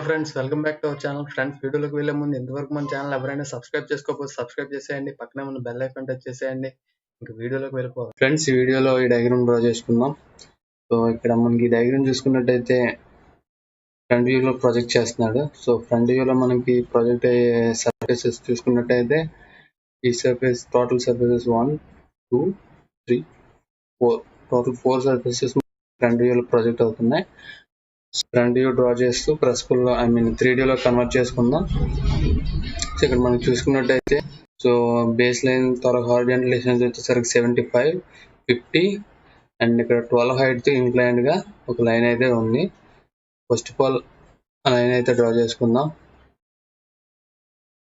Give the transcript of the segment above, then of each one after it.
Friends, welcome back to our channel. Friends, వీడియోలోకి వెళ్ళే ముందు ఇంతవరకు మన ఛానల్ ఎవరైనా సబ్స్క్రైబ్ చేసుకోకపోతే సబ్స్క్రైబ్ చేసేయండి. పక్కనే ఉన్న బెల్ ఐకాన్ టచ్ చేసేయండి. ఇంకా వీడియోలోకి వెళ్ళిపోవాలి. ఫ్రెండ్స్, ఈ వీడియోలో ఈ డయాగ్రామ్ డ్రా చేసుకుందాం. సో ఇక్కడ మనకి ఈ డయాగ్రామ్ చూసుకున్నట్టయితే ఫ్రంట్ వ్యూలో ప్రొజెక్ట్ చేస్తున్నాడు. సో ఫ్రంట్ వ్యూలో మనకి ప్రొజెక్ట్ అయ్యే సర్ఫేసెస్ చూసుకున్నట్టయితే ఈ surface total surfaces 1, 2, 3, 4 total 4 surfaces front వ్యూలో ప్రొజెక్ట్ అవుతున్నాయి. ఫ్రంట్ వ్యూ డ్రా చేస్తూ ప్రెస్ఫుల్ 3Dలో కన్వర్ట్ చేసుకుందాం. సో ఇక్కడ మనం చూసుకున్నట్టయితే సో బేస్ లైన్ త్వరగా హారిజాంటల్ డిస్టెన్స్ వచ్చేసరికి 75, 50 అండ్ ఇక్కడ 12 హైట్ ఇంక్లైన్డ్గా ఒక లైన్ అయితే ఉంది. ఫస్ట్ ఆఫ్ ఆల్ ఆ లైన్ అయితే డ్రా చేసుకుందాం.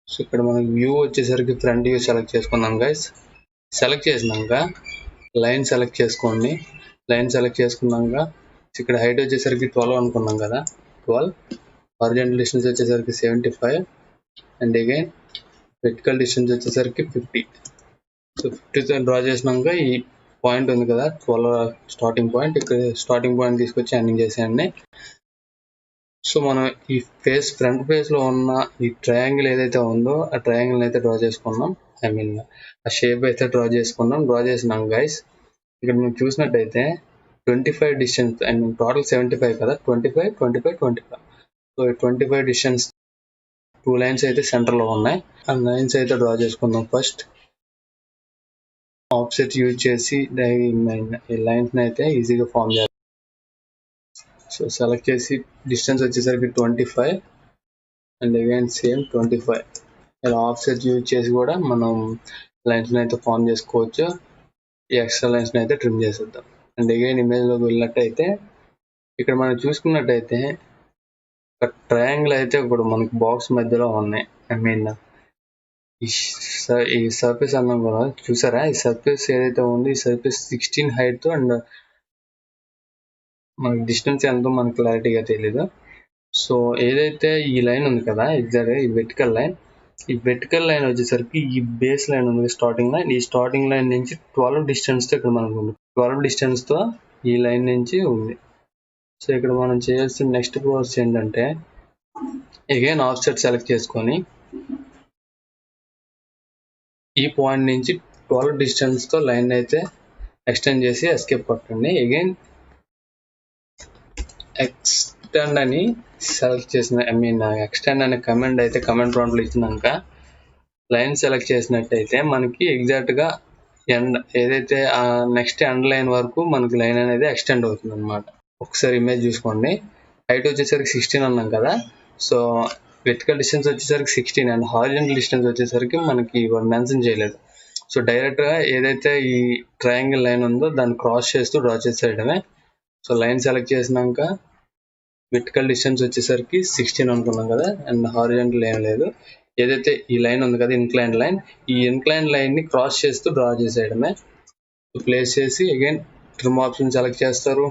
సో ఇక్కడ మనకి వ్యూ వచ్చేసరికి ఫ్రంట్ వ్యూ సెలెక్ట్ చేసుకుందాం గైస్. సెలెక్ట్ చేసినాక లైన్ సెలెక్ట్ చేసుకోండి. లైన్ సెలెక్ట్ చేసుకున్నాక ఇక్కడ హైట్ వచ్చేసరికి 12 అనుకున్నాం కదా, 12. హారిజాంటల్ డిస్టెన్స్ వచ్చేసరికి 75 అండ్ అగైన్ వెర్టికల్ డిస్టెన్స్ వచ్చేసరికి 50. సో 50తో డ్రా చేసినాక ఈ పాయింట్ ఉంది కదా 12 స్టార్టింగ్ పాయింట్, ఇక్కడ స్టార్టింగ్ పాయింట్ తీసుకొచ్చి ఎండింగ్ చేసేయండి. సో మనం ఈ ఫేస్ ఫ్రంట్ ఫేస్లో ఉన్న ఈ ట్రయాంగిల్ ఏదైతే ఉందో ఆ ట్రయాంగిల్ అయితే డ్రా చేసుకున్నాం. ఆ షేప్ అయితే డ్రా చేసుకున్నాం. డ్రా చేసినాం గైస్. ఇక్కడ మనం చూసినట్టయితే 25 డిస్టెన్స్ అండ్ టోటల్ 75 కదా, 25, 25, 25. సో 25 డిస్టెన్స్ 2 లైన్స్ అయితే సెంటర్లో ఉన్నాయి. ఆ లైన్స్ అయితే డ్రా చేసుకుందాం. ఫస్ట్ ఆఫ్సెట్ యూజ్ చేసి ఈ లైన్స్ అయితే ఈజీగా ఫామ్ చేయాలి. సో సెలెక్ట్ చేసి డిస్టెన్స్ వచ్చేసరికి 25 అండ్ అగైన్ సేమ్ 25. ఇలా ఆఫ్సెట్ యూజ్ చేసి కూడా మనం లైన్స్ అయితే ఫామ్ చేసుకోవచ్చు. ఈ ఎక్స్ట్రా లైన్స్ అయితే ట్రిమ్ చేసేద్దాం. అండ్ అగైన్ ఇమేజ్లోకి వెళ్ళినట్టయితే ఇక్కడ మనం చూసుకున్నట్టయితే ఒక ట్రయాంగిల్ అయితే ఇప్పుడు మనకి బాక్స్ మధ్యలో ఉన్నాయి. ఈ సర్ఫేస్ అన్నాం కదా, చూసారా? ఈ సర్ఫేస్ ఏదైతే ఉందో ఈ సర్ఫేస్ 16 హైట్ అండ్ మనకి డిస్టెన్స్ ఎంతో మనకి క్లారిటీగా తెలియదు. సో ఏదైతే ఈ లైన్ ఉంది కదా ఎగ్జాక్ట్గా ఈ వెర్టికల్ లైన్ వచ్చేసరికి ఈ బేస్ లైన్ ఉంది స్టార్టింగ్ లైన్. ఈ స్టార్టింగ్ లైన్ నుంచి 12 డిస్టెన్స్తో ఇక్కడ మనకు ఉంది. 12 డిస్టెన్స్తో ఈ లైన్ నుంచి ఉంది. సో ఇక్కడ మనం చేయాల్సిన నెక్స్ట్ ప్రాసెస్ ఏంటంటే అగైన్ ఆఫ్సెట్ సెలెక్ట్ చేసుకొని ఈ పాయింట్ నుంచి 12 డిస్టెన్స్తో లైన్ అయితే ఎక్స్టెండ్ చేసి ఎస్కేప్ కొట్టండి. అగైన్ ఎక్స్టెండ్ అని సెలెక్ట్ చేసిన ఎక్స్టెండ్ అనే కమాండ్ అయితే కమాండ్ ప్రాంప్ట్లో ఇచ్చినాక లైన్ సెలెక్ట్ చేసినట్టయితే మనకి ఎగ్జాక్ట్గా ఎండ్ ఏదైతే నెక్స్ట్ ఎండ్ లైన్ వరకు మనకి లైన్ అనేది ఎక్స్టెండ్ అవుతుంది అనమాట. ఒకసారి ఇమేజ్ చూసుకోండి. హైట్ వచ్చేసరికి 16 అన్నాం కదా, సో వెర్టికల్ డిస్టెన్స్ వచ్చేసరికి 16 అండ్ హారిజాంటల్ డిస్టెన్స్ వచ్చేసరికి మనకి మెన్షన్ చేయలేదు. సో డైరెక్ట్గా ఏదైతే ఈ ట్రయాంగిల్ లైన్ ఉందో దాన్ని క్రాస్ చేస్తూ డ్రా చేసేయడమే. సో లైన్ సెలెక్ట్ చేసినాక వెర్టికల్ డిస్టెన్స్ వచ్చేసరికి 16 అనుకున్నాం కదా అండ్ హారిజాంటల్ ఏం లేదు. ఏదైతే ఈ లైన్ ఉంది కదా ఇన్క్లైన్ లైన్, ఈ ఇన్క్లైన్ లైన్ని క్రాస్ చేస్తూ డ్రా చేసేయడమే. ప్లేస్ చేసి అగైన్ ట్రిమ్ ఆప్షన్ సెలెక్ట్ చేస్తారు.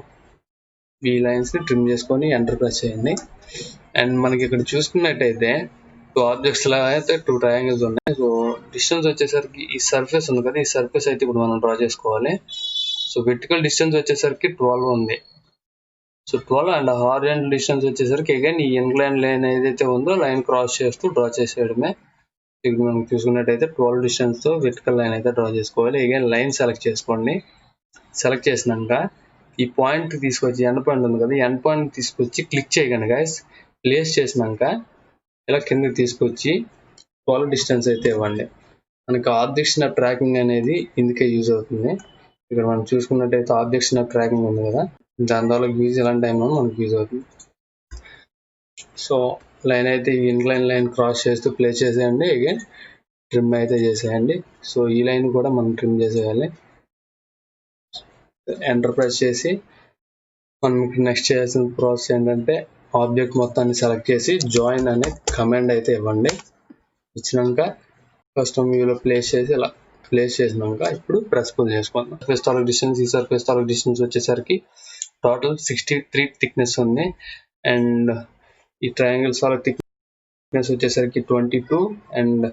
ఈ లైన్స్ని ట్రిమ్ చేసుకొని ఎంటర్ ప్రెస్ చేయండి. అండ్ మనకి ఇక్కడ చూసుకున్నట్టయితే 2 ఆబ్జెక్ట్స్ లాగా అయితే 2 ట్రయాంగిల్స్ ఉన్నాయి. సో డిస్టెన్స్ వచ్చేసరికి ఈ సర్ఫేస్ ఉంది కదా, ఈ సర్ఫేస్ అయితే ఇప్పుడు మనం డ్రా చేసుకోవాలి. సో వెర్టికల్ డిస్టెన్స్ వచ్చేసరికి 12 ఉంది. సో 12 అండ్ హారిజాంటల్ డిస్టెన్స్ వచ్చేసరికి అగైన్ ఈ ఇన్క్లైన్ లైన్ ఏదైతే ఉందో లైన్ క్రాస్ చేస్తూ డ్రా చేసేయడమే. ఇప్పుడు మనం చూసుకున్నట్టయితే 12 డిస్టెన్స్తో వెర్టికల్ లైన్ అయితే డ్రా చేసుకోవాలి. అగైన్ లైన్ సెలెక్ట్ చేసుకోండి. సెలెక్ట్ చేసినాక ఈ పాయింట్ తీసుకొచ్చి ఎండ్ పాయింట్ ఉంది కదా, ఎండ్ పాయింట్ తీసుకొచ్చి క్లిక్ చేయగానే గైస్ ప్లేస్ చేసినాక ఇలా కిందకి తీసుకొచ్చి 12 డిస్టెన్స్ అయితే ఇవ్వండి. మనకి ఆబ్జెక్ట్ స్నాప్ ట్రాకింగ్ అనేది ఇందుకే యూజ్ అవుతుంది. ఇక్కడ మనం చూసుకున్నట్టయితే ఆబ్జెక్ట్ స్నాప్ ట్రాకింగ్ ఉంది కదా, దాని ద్వారా యూజ్ ఎలాంటి టైంలో మనకు యూజ్ అవుతుంది. సో లైన్ అయితే ఈ ఇన్క్లైన్ లైన్ క్రాస్ చేస్తూ ప్లేస్ చేసేయండి. అగైన్ ట్రిమ్ అయితే చేసేయండి. సో ఈ లైన్ కూడా మనం ట్రిమ్ చేసేయాలి. ఎంటర్ ప్రెస్ చేసి మనం నెక్స్ట్ చేయాల్సిన ప్రాసెస్ ఏంటంటే ఆబ్జెక్ట్ మొత్తాన్ని సెలెక్ట్ చేసి జాయిన్ అనే కమాండ్ అయితే ఇవ్వండి. ఇచ్చినాక కస్టమ్ వ్యూలో ప్లేస్ చేసి ఇలా ప్లేస్ చేసినాక ఇప్పుడు ప్రెస్ పుల్ చేసుకుందాం. సర్ఫేస్ తాలూకు డిస్టెన్స్ ఈ సర్ఫేస్ తాలూకు డిస్టెన్స్ వచ్చేసరికి టోటల్ 63 థిక్నెస్ ఉంది. అండ్ ఈ ట్రయాంగిల్స్ తాలూకు థిక్నెస్ వచ్చేసరికి 22 అండ్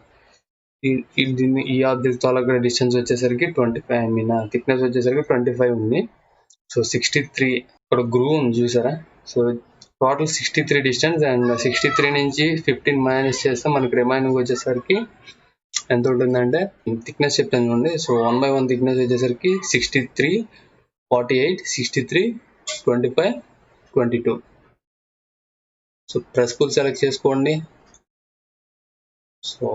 ఈ ఆబ్జెక్ట్ తాలూకు డిస్టెన్స్ వచ్చేసరికి 25 థిక్నెస్ వచ్చేసరికి 25 ఉంది. సో 63 ఇక్కడ గ్రూ ఉంది చూసారా. సో టోటల్ 63 డిస్టెన్స్ అండ్ 63 నుంచి 15 మైనస్ చేస్తే మనకి రిమైనింగ్ వచ్చేసరికి ఎంత ఉంటుందంటే థిక్నెస్ చెప్తాను చూడండి. సో 1/1 థిక్నెస్ వచ్చేసరికి 63, 48, 63, 25, 22. సో ప్రెస్ పుల్ సెలెక్ట్ చేసుకోండి. సో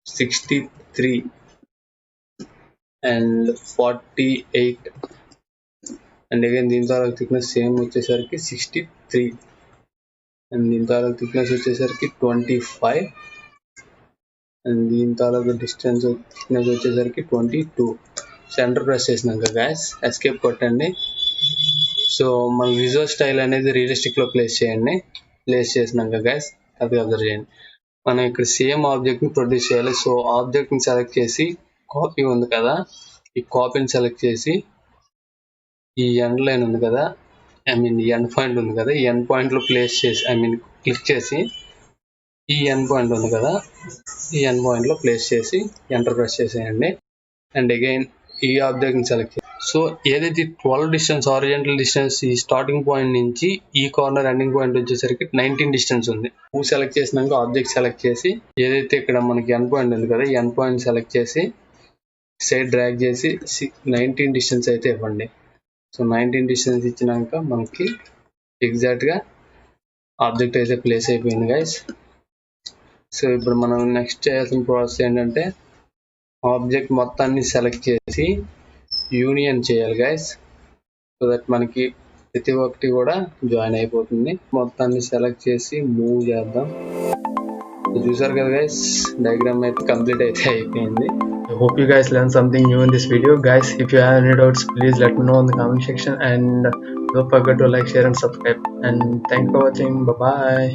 63 అండ్ 48 అండ్ అగైన్ దీని తర్వాత థిక్నెస్ సేమ్ వచ్చేసరికి 63 అండ్ దీని తర్వాత థిక్నెస్ వచ్చేసరికి 25 అండ్ దీని తర్వాత డిస్టెన్స్ థిక్నెస్ వచ్చేసరికి 22. సెంటర్ ప్రెస్ చేసినాక గైస్ ఎస్కేప్ కొట్టండి. సో మన విజువల్ స్టైల్ అనేది రియలిస్టిక్లో ప్లేస్ చేయండి. ప్లేస్ చేసినాక గైస్ అది అబ్జర్వ్ చేయండి. మనం ఇక్కడ సేమ్ ఆబ్జెక్ట్ని ప్రొడ్యూస్ చేయాలి. సో ఆబ్జెక్ట్ని సెలెక్ట్ చేసి కాపీ ఉంది కదా, ఈ కాపీని సెలెక్ట్ చేసి ఈ ఎండ్ లైన్ ఉంది కదా, ఈ ఎండ్ పాయింట్ ఉంది కదా, ఈ ఎండ్ పాయింట్లో ప్లేస్ చేసి క్లిక్ చేసి ఈ ఎండ్ పాయింట్ ఉంది కదా, ఈ ఎండ్ పాయింట్లో ప్లేస్ చేసి ఎంటర్ ప్రెస్ చేసేయండి. అండ్ అగైన్ ఈ ఆబ్జెక్ట్ని సెలెక్ట్ చేసి సో ఏదైతే 12 డిస్టెన్స్ హారిజాంటల్ డిస్టెన్స్ ఈ స్టార్టింగ్ పాయింట్ నుంచి ఈ కార్నర్ ఎండింగ్ పాయింట్ వచ్చేసరికి 19 డిస్టెన్స్ ఉంది. సెలెక్ట్ చేసినాక ఆబ్జెక్ట్ సెలెక్ట్ చేసి ఏదైతే ఇక్కడ మనకి ఎండ్ పాయింట్ ఉంది కదా, ఈ ఎండ్ పాయింట్ సెలెక్ట్ చేసి సైడ్ డ్రాగ్ చేసి 19 డిస్టెన్స్ అయితే ఇవ్వండి. సో 19 డిస్టెన్స్ ఇచ్చినాక మనకి ఎగ్జాక్ట్గా ఆబ్జెక్ట్ అయితే ప్లేస్ అయిపోయింది గైస్. సో ఇప్పుడు మనం నెక్స్ట్ చేయాల్సిన ప్రాసెస్ ఏంటంటే ఆబ్జెక్ట్ మొత్తాన్ని సెలెక్ట్ చేసి యూనియన్ చేయాలి గైస్. సో దట్ మనకి ప్రతి ఒక్కటి కూడా జాయిన్ అయిపోతుంది. మొత్తాన్ని సెలెక్ట్ చేసి మూవ్ చేద్దాం. చూసారు కదా గైస్, డయాగ్రామ్ అయితే కంప్లీట్ అయితే అయిపోయింది. I hope you guys learned something new in this video. Guys, if you have any doubts, please let me know in the comment section and don't forget to like, share and subscribe. And thanks for watching. Bye bye.